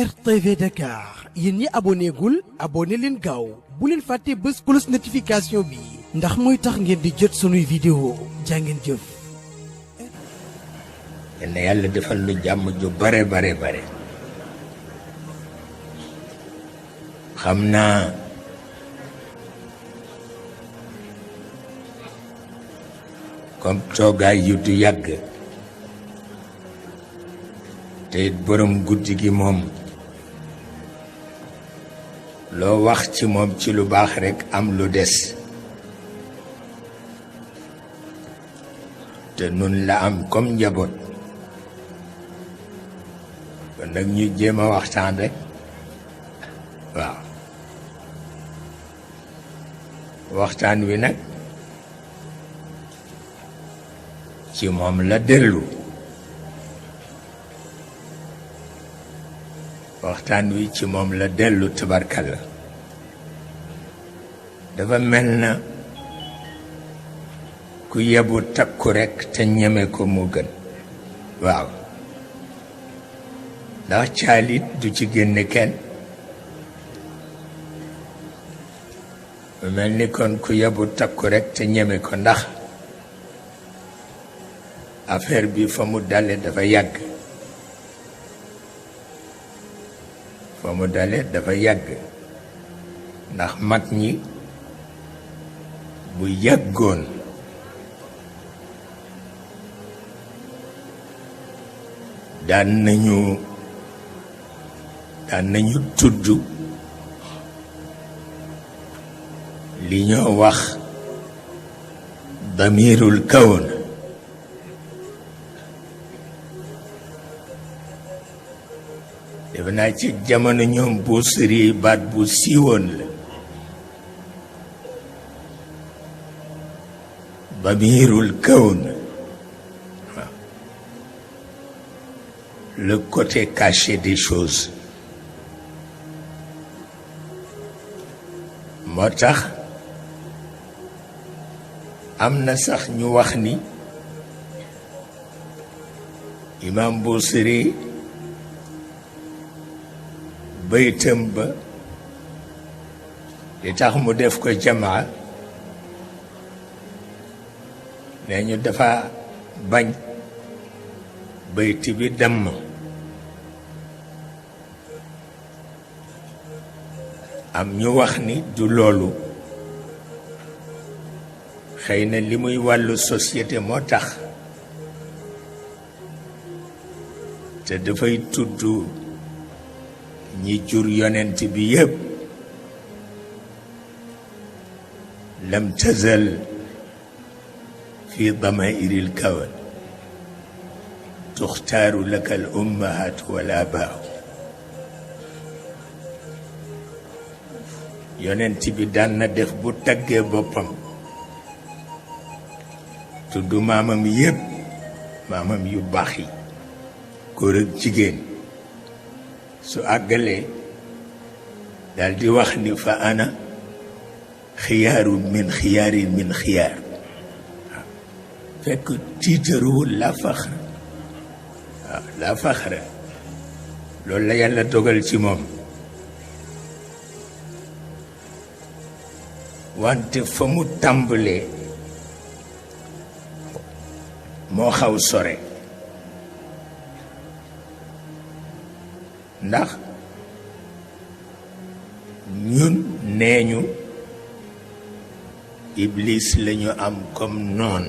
RTV Dakar yéen ñi abonné gul abonné leen gaaw bu leen fàtte bés cloche notification bi ndax mooy tax ngeen di jot sunuy vidéo jàngeen jëf. yal na yàlla defal nu jàmm ju bare bare bare. xam naa comme toogaay yu du yàgg te it borom guddi gi moom loo wax ci moom ci lu baax rekk am lu des te nun la am comme njaboot kon nag ñu jéem a waxtaan rekk waaw waxtaan wi nag ci moom la dellu waxtaan wi ci moom la dellu tabarkalla dafa mel na ku yebu takku rekk te ñeme ko mu gën waaw ndax caalit du ci génne kenn mel ni kon ku yebu takku rekk te ñeme ko ndax affaire bi fa mu dale dafa yàgg fa mu dale dafa yàgg ndax mag ñi bu yàggoon daan nañu tudd li ñoo wax damirul kawn defe naa ci jamono ñoom bu sëri baat bu siiwoon la damirul kawn waaw le côté caché des choses moo tax am na sax ñu wax ni imam Busiri baytam ba li tax mu def ko jamaa nee ñu dafa bañ bayti bi damm am ñu wax ni du loolu xëy na li muy wàllu société moo tax te dafay tudd ñi jur yonent bi yépp lam tazal fi damairil kawn tuxtaaru laka al ummahat wal abaa yonent bi daan na def bu taggee boppam tudd maamam yépp maamam yu baax yi góor ak jigéen su àggalee daal di wax ni fa ana xiyaaru min xiyaari min xiyaar waaw fekk tiitaruwul la faxra waaw la faxra loolu la yàlla dogal ci moom wante fa mu tàmbalee moo xaw sore ndax ñun nee ñu iblis lañu am comme noon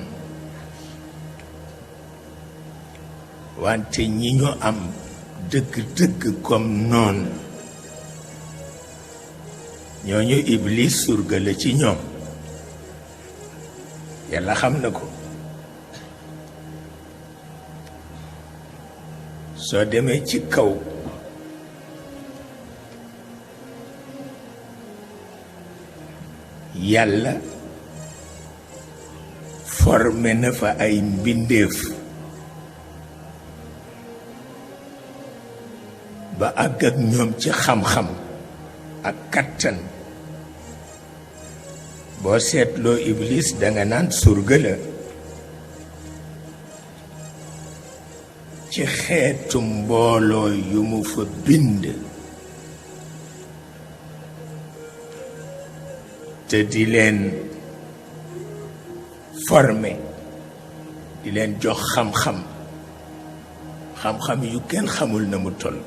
wante ñi ñu am dëgg-dëgg comme noon ñooñu iblis surga la ci ñoom yàlla xam na ko soo demee ci kaw yàlla formé na fa ay mbindeef ba àgg ak ñoom ci xam-xam ak kattan boo seetloo iblis danga naan surga la ci xeetu mbooloo yu mu fa bind te di leen former di leen jox xam-xam yu kenn xamul na mu toll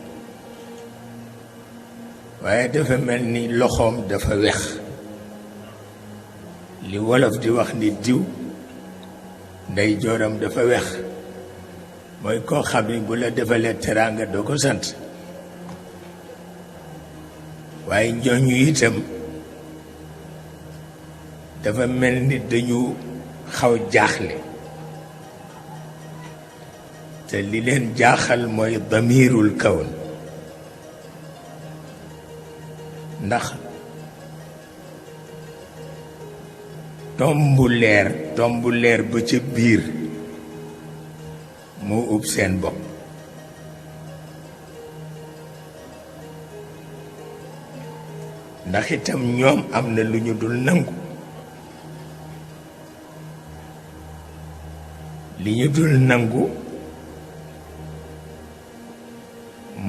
waaye dafa mel ni loxoom dafa wex li wolof di wax ni diw ndey jooram dafa wex mooy koo xam ni bu la defalee teraanga doo ko sant waaye ñooñu itam dafa mel ni dañu xaw jaaxle te li leen jaaxal mooy damirul kawn ndax tombu leer ba ca biir moo ub seen bopp ndax itam ñoom am na lu ñu dul nangu li ñu dul nangu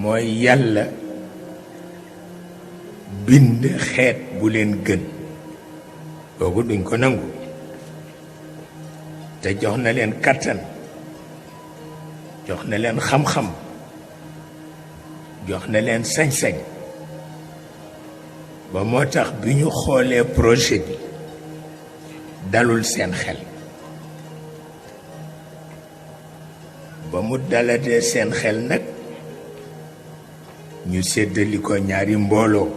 mooy yàlla bind xeet bu leen gën kooku duñ ko nangu te jox na leen kattan jox na leen xam-xam jox na leen sañ-sañ ba moo tax bi ñu xoolee projet bi dalul seen xel ba mu daladee seen xel nag ñu séddali ko ñaari mbooloo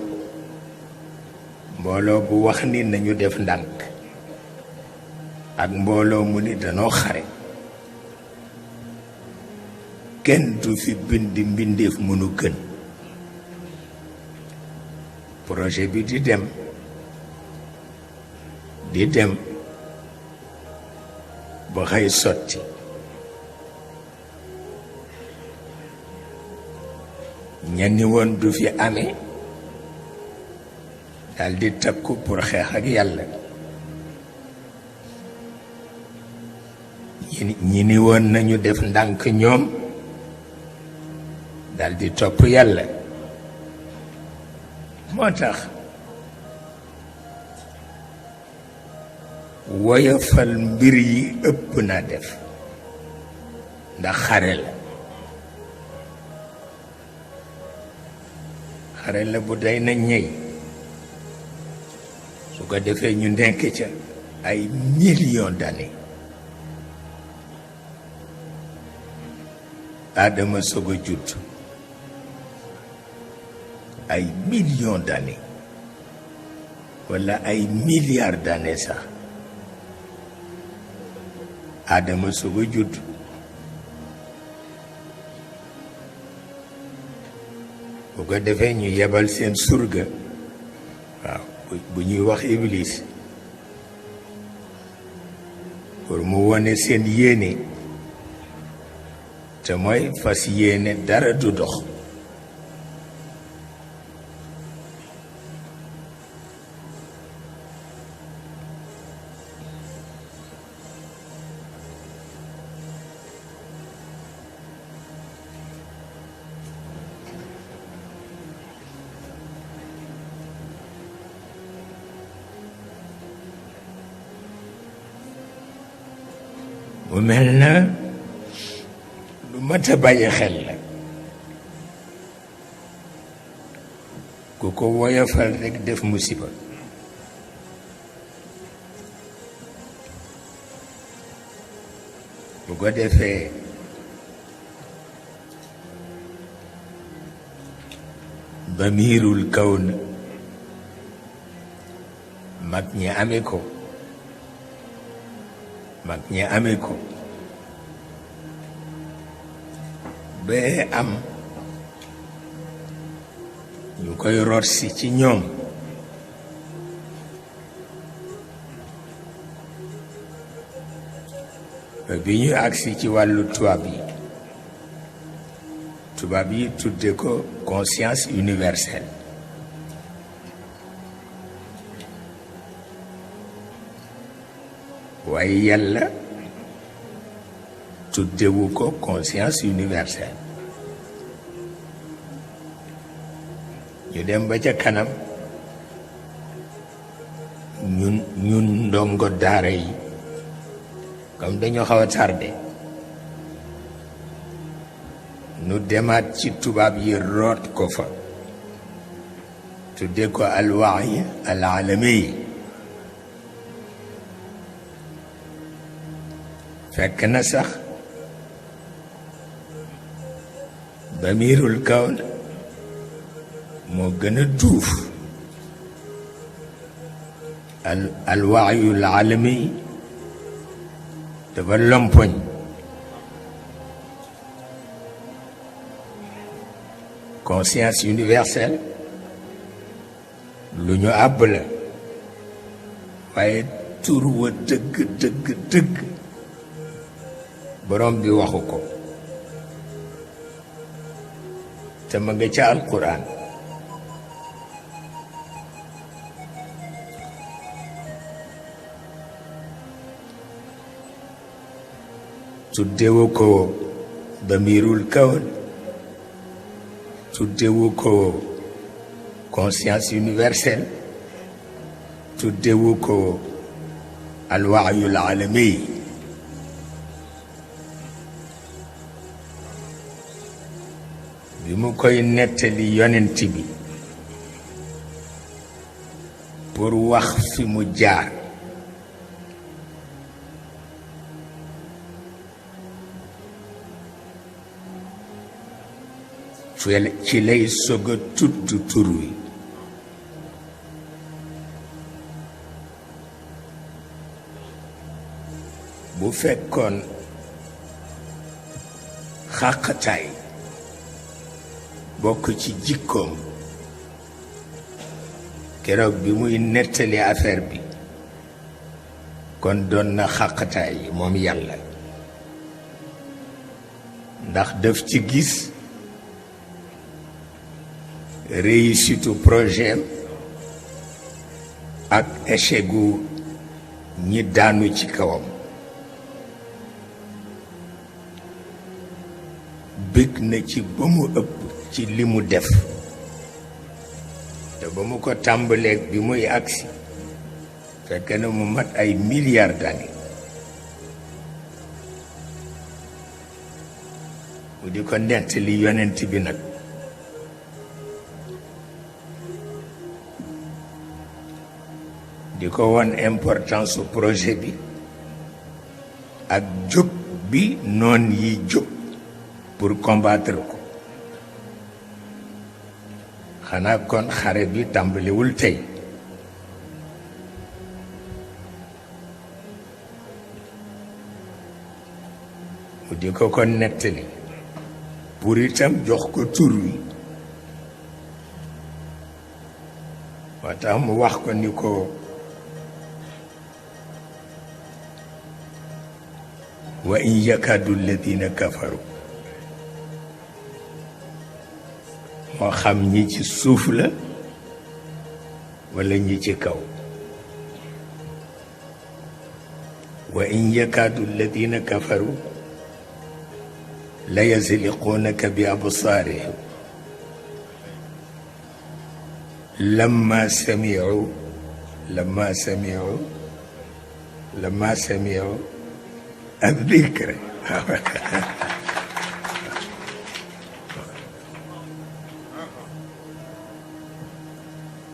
bu wax ni nañu def ndànk ak mbooloo mu ni danoo xare kenn du fi bind mbindeef mënu gën projet bi di dem ba xëy sotti ñenni woon du fi amee daldi takku pour xeex ak yàlla ñi ni woon nañu def ndànk ñoom daldi topp yàlla moo tax woyofal mbir yi ëpp naa def ndax xare la bu day na ñey su ko defee ñu nekk ca ay millions d'années Adama soog a judd ay millions d'années wala ay milliards d'années sax Adama soog a judd bu ko defee ñu yebal seen surga waaw bu ñuy wax Iblis pour mu wone seen yéene te mooy fas yéene dara du dox mu mel na lu mat a bàyyi xel la ku ko woyofal rekk def musiba bu ko defee damirul kawn mag ñi amee ko bee am ñu koy rotsi ci ñoom bi ñu agsi ci wàllu tubaab yi tudde ko conscience universelle waaye yàlla tuddewu ko conscience universelle. ñu dem ba ca kanam ñun ndongo daara yi comme dañoo xaw a tardé nu demaat ci tubaab yi root ko fa tudde ko alwaay alalami. fekk na sax damirul kawn moo gën a duuf alwaayul alami dafa lompoñ. conscience universelle lu ñu àbb la waaye tur wa dëgg dëgg dëgg borom bi waxu ko te ma nga ca alquran. tuddewu ko damirul kawn, tuddewu ko conscience universelle, tuddewu ko alwaayul alami. bi mu koy nettali yonent bi pour wax fi mu jaar ci lay soog a tudd tur wi. bu fekkoon xàqataay bokk ci jikkoom keroog bi muy nettali affaire bi kon doon na xàqataay moom yàlla, ndax daf ci gis réussite projet ak échec gu ñi daanu ci kawam. bëgg na ci ba mu ëpp ci li mu def te ba mu ko tàmbaleeg bi muy agsi fekk na mu mat ay milliards d'années mu di ko nettali yonent bi nag. di ko won importance su projet bi ak jóg bi noon yi jóg pour combattre ko. xanaa kon xare bi tàmbaliwul tey. mu di ko ko nettali pour itam jox ko tur wi. moo tax mu wax ko ni ko wa in yakadu alladina kafaru, moo xam ñi ci suuf la wala ñi ci kaw. wa in yakadu alladina kafaru la yazliqunaka bi absaarihim lamma sami'u الذكر.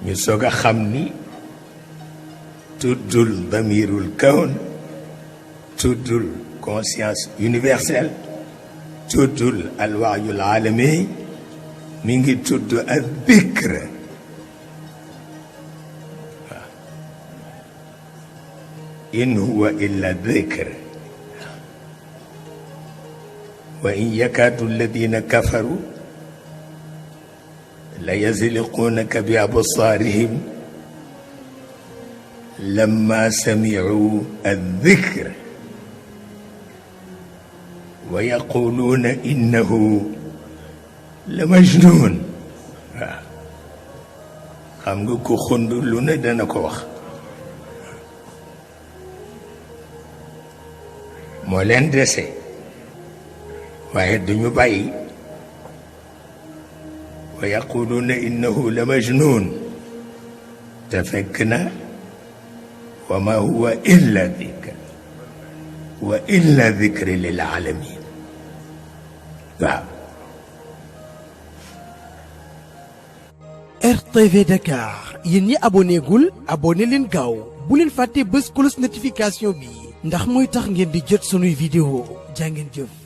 ñu soog a xam ni tuddul damirul kawn, tuddul conscience universelle, tuddul alwaayul alami, mi ngi tudd الذكر. in huwa illa dhikr. وإن يكاد الذين كفروا ليزلقونك بأبصارهم لما سمعوا الذكر ويقولون إنه لمجنون. xam nga ko xund lu ne dana ko wax. moo leen dese waaye duñu bàyyi wa yaquluuna innahu la majnun te fekk na wa ma huwa illa dikr wa illa dikri lil alamin waaw. RTV Dakar yéen ñi abonné gul abonné leen gaaw bu leen fàtte bës cloche notification bi ndax mooy tax ngeen di jot sunuy vidéo jaa ngeen jëf.